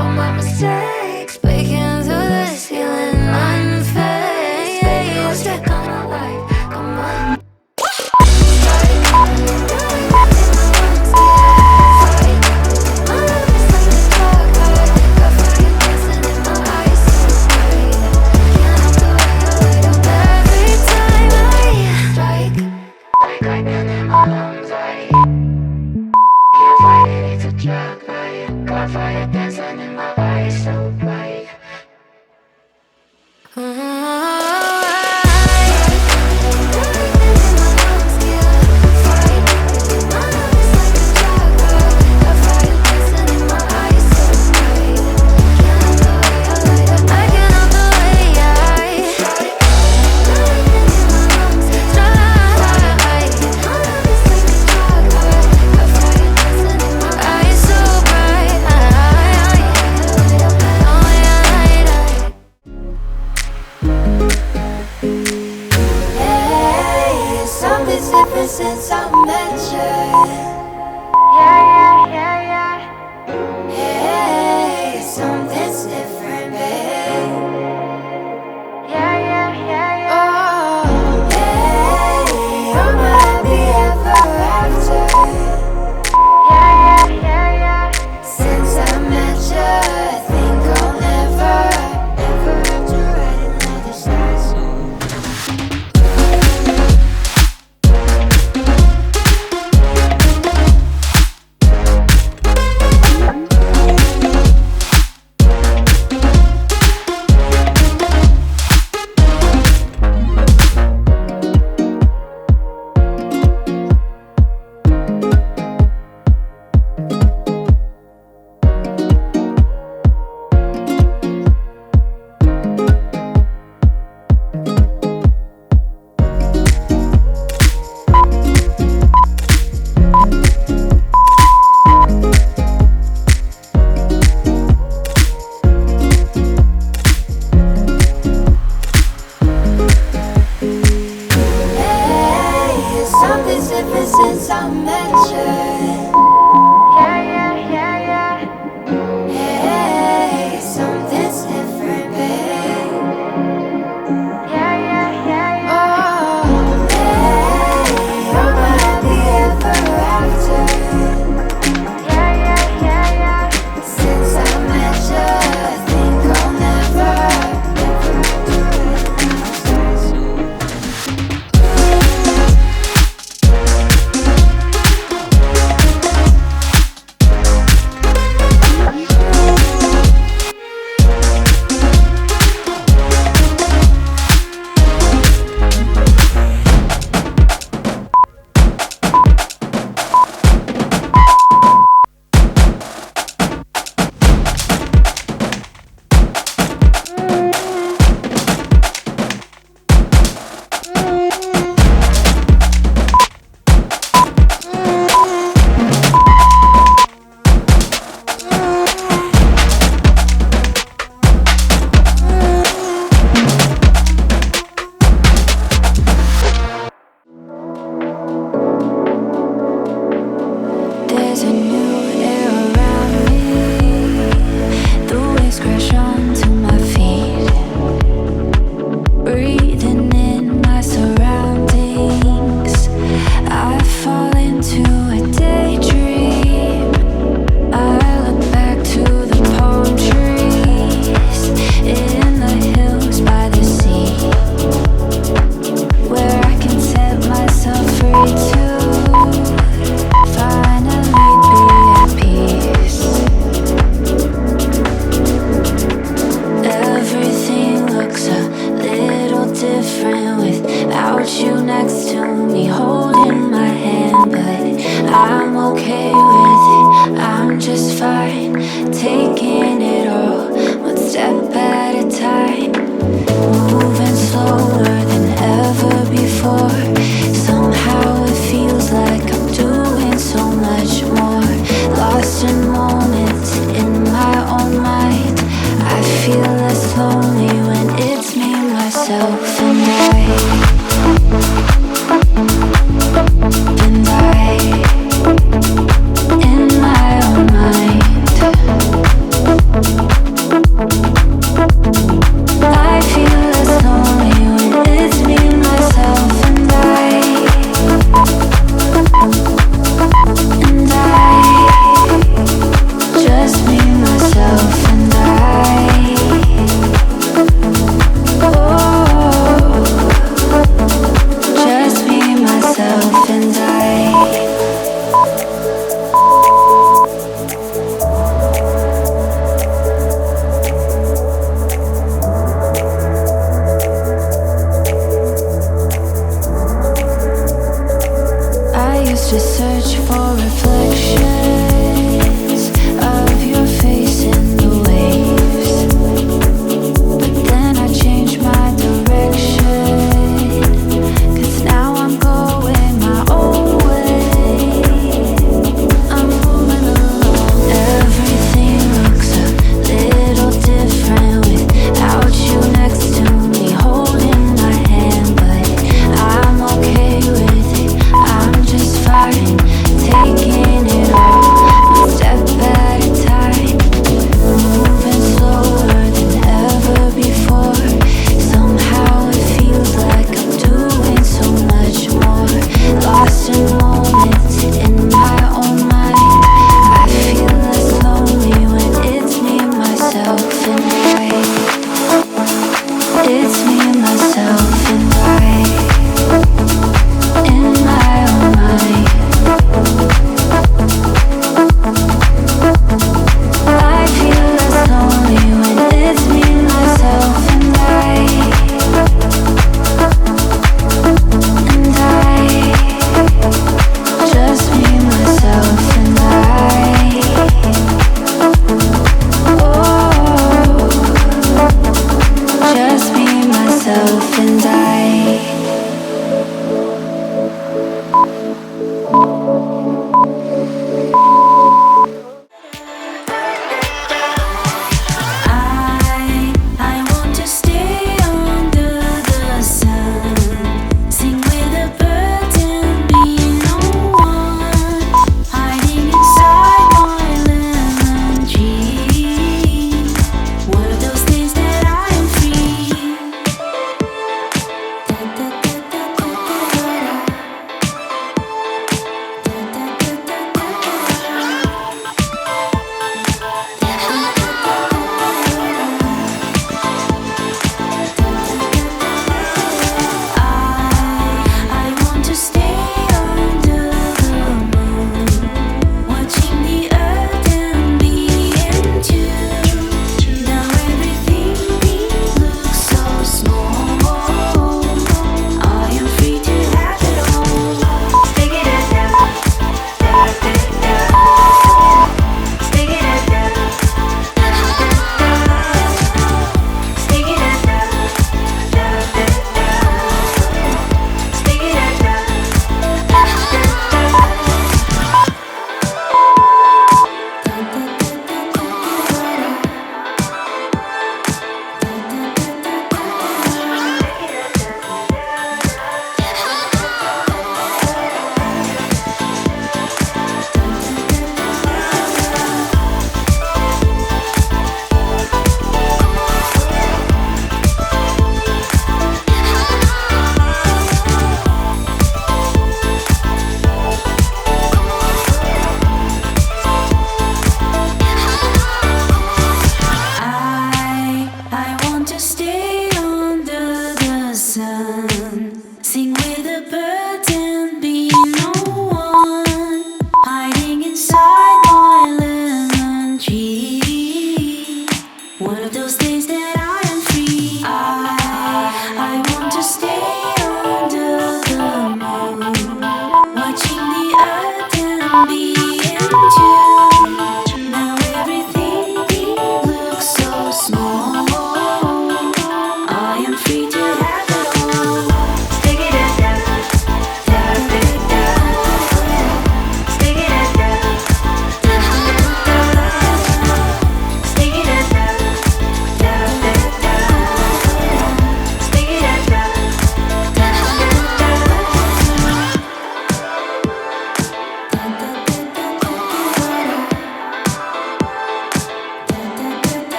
all my mistakes, breaking through the ceiling, unfazed. Baby, what's that gonna like? Come on. Fire dancing in my eyes, so bright. Since I met you, hey, something's different, babe. Oh, hey, I'm happy ever after. Since I met you, I think I'll never have to write another sad song. Since I met you, hey, something's different, babe. Oh, hey, I'm happy ever after. Since I met you, I think I'll never have to write another song. There's a new air around me, the waves crash onto my feet, breathing in my surroundings. I fall into a daydream. I look back to the palm trees in the hills by the sea, where I can set myself free to finally be at peace. Everything looks a little different without you next to me, holding my hand, but I'm okay with it. I'm just fine, taking it all one step at a time, moving slower than ever before. Somehow it feels like I'm doing so much more, lost in moments in my own mind. I feel less lonely when it's me, myself, and I. In my own mind.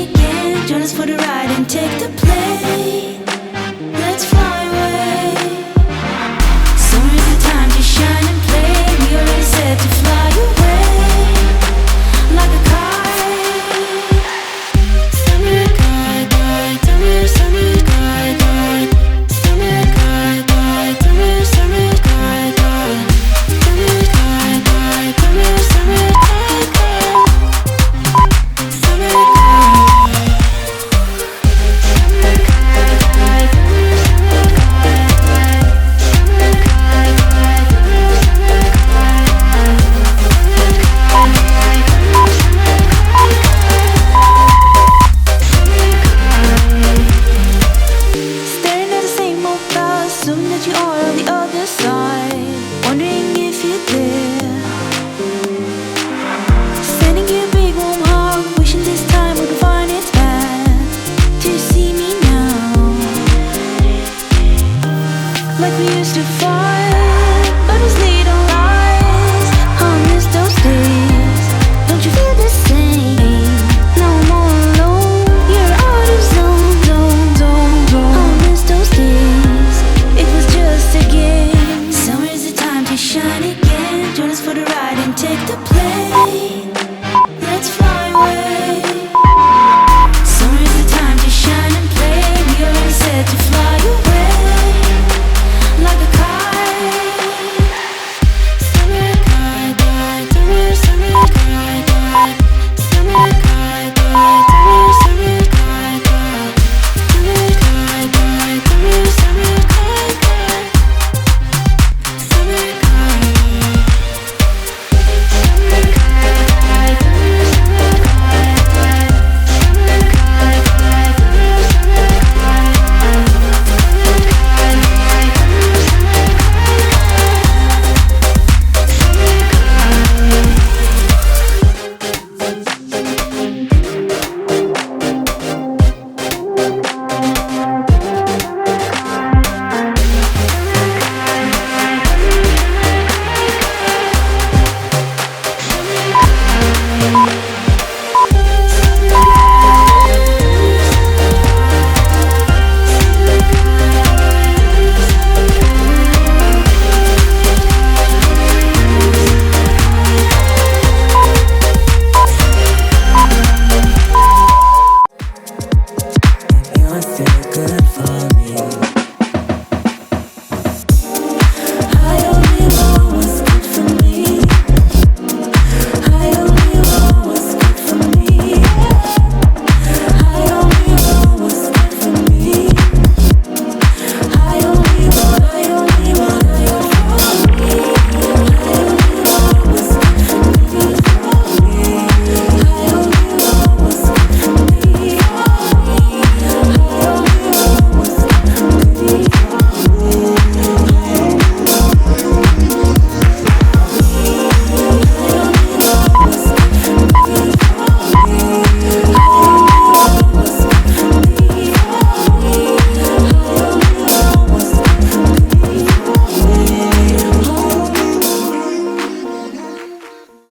begin. Join us for the ride and take the plane. Let's fly away. Summer is the time to shine and play. We are ready set to fly.